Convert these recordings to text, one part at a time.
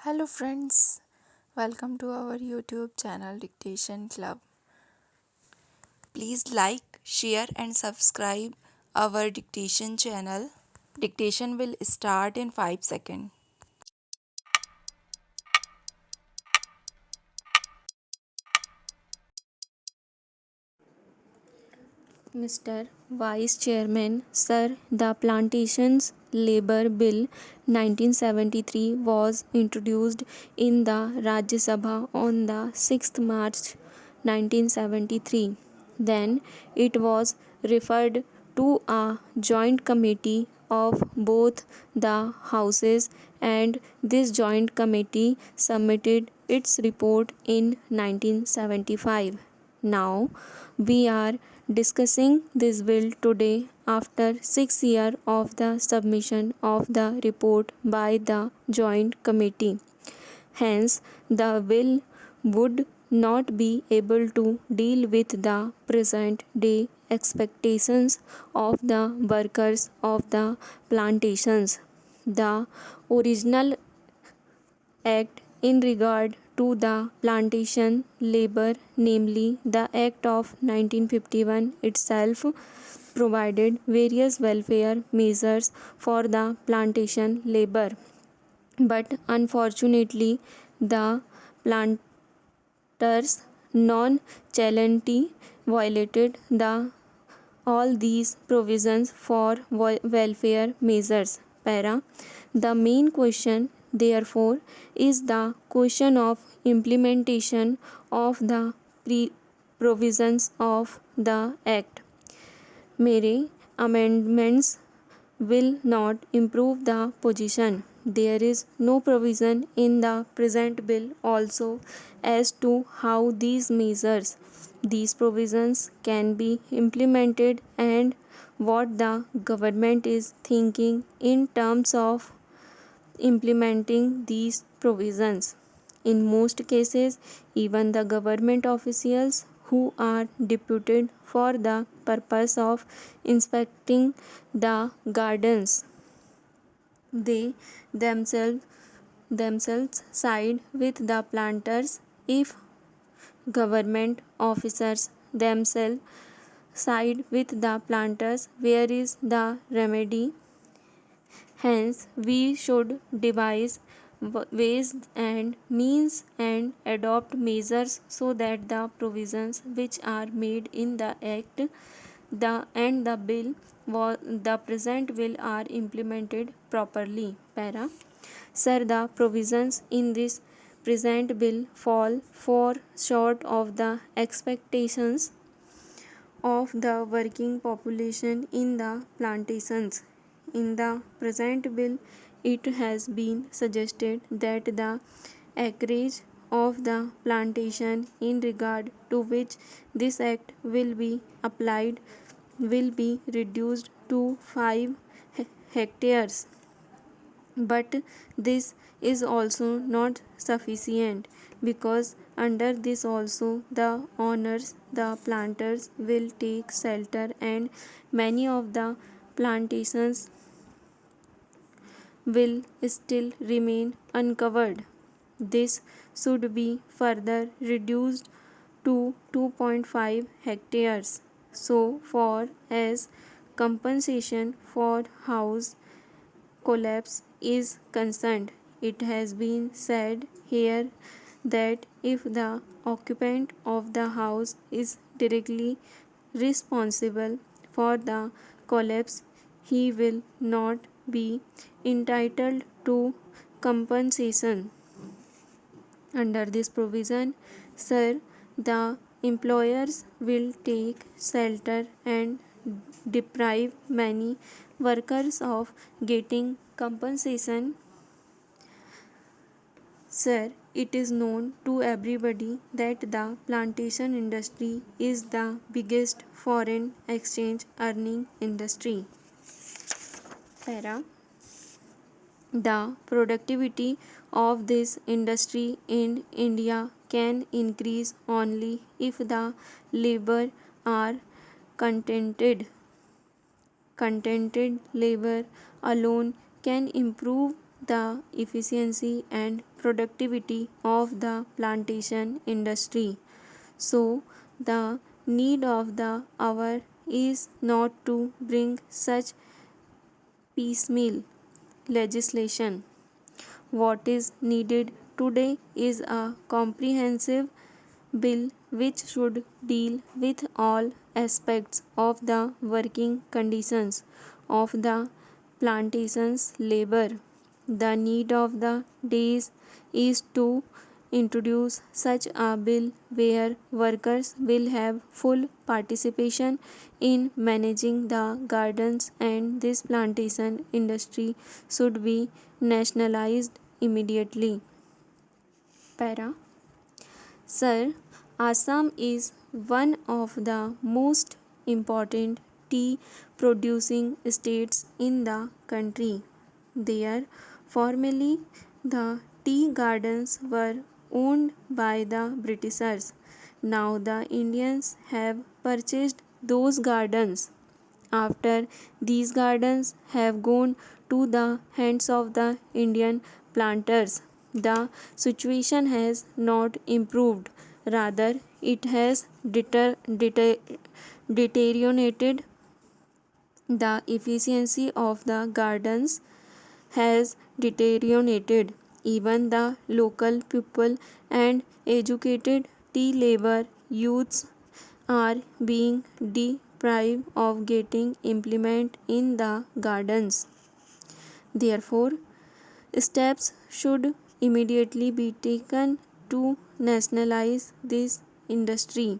Hello, friends. Welcome to our YouTube channel Dictation Club. Please like, share, and subscribe our dictation channel. Dictation will start in 5 seconds. Mr. Vice Chairman, Sir, the Plantations Labour Bill 1973 was introduced in the Rajya Sabha on the 6th March 1973. Then it was referred to a joint committee of both the houses, and this joint committee submitted its report in 1975. Now we are discussing this bill today after 6 years of the submission of the report by the joint committee. Hence, the bill would not be able to deal with the present day expectations of the workers of the plantations. The original Act in regard to the plantation labor, namely the Act of 1951 itself, provided various welfare measures for the plantation labor. But unfortunately, the planters nonchalantly violated all these provisions for welfare measures. The main question, therefore, is the question of implementation of the provisions of the Act. Mere amendments will not improve the position. There is no provision in the present bill also as to how these provisions can be implemented, and what the government is thinking in terms of implementing these provisions. In most cases, even the government officials who are deputed for the purpose of inspecting the gardens, they themselves side with the planters. If government officers themselves side with the planters, where is the remedy? Hence, we should devise ways and means and adopt measures so that the provisions which are made in the Act the bill the present bill are implemented properly. Sir, the provisions in this present bill fall far short of the expectations of the working population in the plantations. In the present bill, it has been suggested that the acreage of the plantation in regard to which this act will be applied will be reduced to 5 hectares. But this is also not sufficient, because under this also the owners, the planters, will take shelter, and many of the plantations will still remain uncovered. This should be further reduced to 2.5 hectares. So far as compensation for house collapse is concerned, it has been said here that if the occupant of the house is directly responsible for the collapse, he will not be entitled to compensation. Under this provision, sir, the employers will take shelter and deprive many workers of getting compensation. Sir, it is known to everybody that the plantation industry is the biggest foreign exchange earning industry. Para. The productivity of this industry in India can increase only if the labor are contented. Contented labor alone can improve the efficiency and productivity of the plantation industry. So, the need of the hour is not to bring such piecemeal legislation. What is needed today is a comprehensive bill which should deal with all aspects of the working conditions of the plantation's labor. The need of the days is to introduce such a bill where workers will have full participation in managing the gardens, and this plantation industry should be nationalized immediately. Para. Sir, Assam is one of the most important tea producing states in the country. There, formerly, the tea gardens were owned by the Britishers. Now, the Indians have purchased those gardens. After these gardens have gone to the hands of the Indian planters, the situation has not improved. Rather, it has deteriorated. The efficiency of the gardens has deteriorated. Even the local people and educated tea labor youths are being deprived of getting employment in the gardens. Therefore, steps should immediately be taken to nationalize this industry.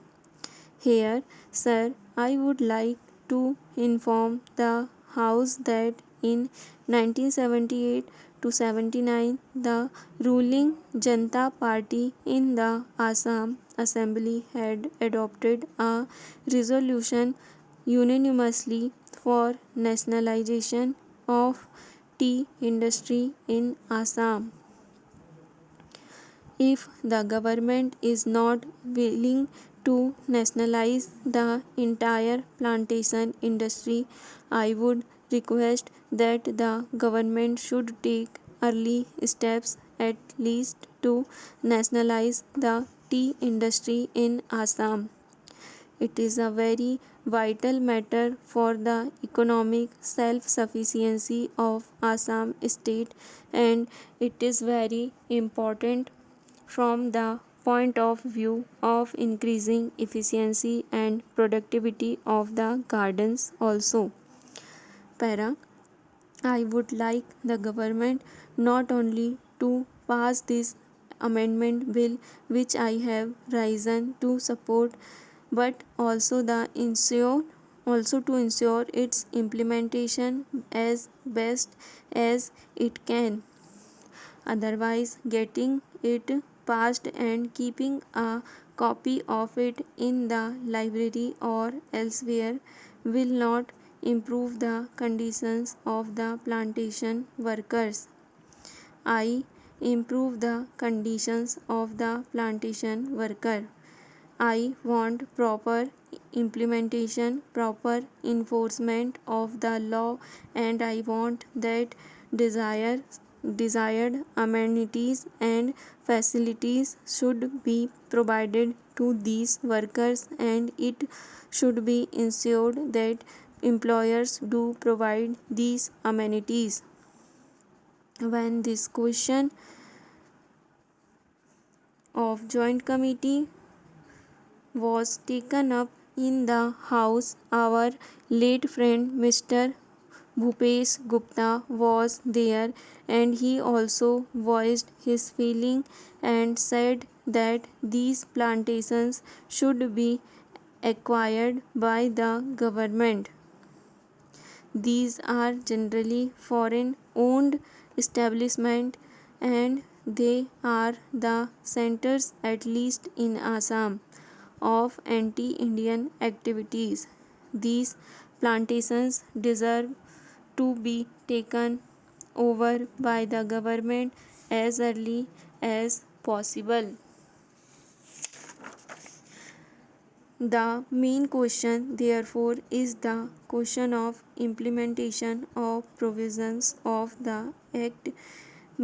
Here, sir, I would like to inform the House that in 1978 to 79, the ruling Janata Party in the Assam Assembly had adopted a resolution unanimously for nationalization of tea industry in Assam. If the government is not willing to nationalize the entire plantation industry, I would request that the government should take early steps at least to nationalize the tea industry in Assam. It is a very vital matter for the economic self-sufficiency of Assam state, and it is very important from the point of view of increasing efficiency and productivity of the gardens also. Para. I would like the government not only to pass this amendment bill which I have risen to support, but also to ensure its implementation as best as it can. Otherwise, getting it passed and keeping a copy of it in the library or elsewhere will not improve the conditions of the plantation workers. I improve the conditions of the plantation worker. I want proper implementation, proper enforcement of the law, and I want that desired amenities and facilities should be provided to these workers, and it should be ensured that employers do provide these amenities. When this question of joint committee was taken up in the House, our late friend Mr. Bhupesh Gupta was there, and he also voiced his feeling and said that these plantations should be acquired by the government. These are generally foreign owned establishments, and they are the centers, at least in Assam, of anti-Indian activities. These plantations deserve to be taken over by the government as early as possible. The main question, therefore, is the question of implementation of provisions of the Act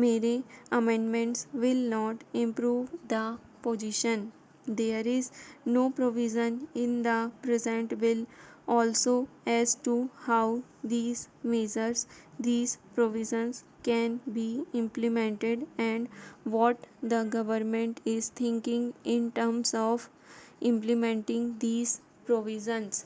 mere amendments will not improve the position. There is no provision in the present bill also as to how these provisions can be implemented and what the government is thinking in terms of implementing these provisions.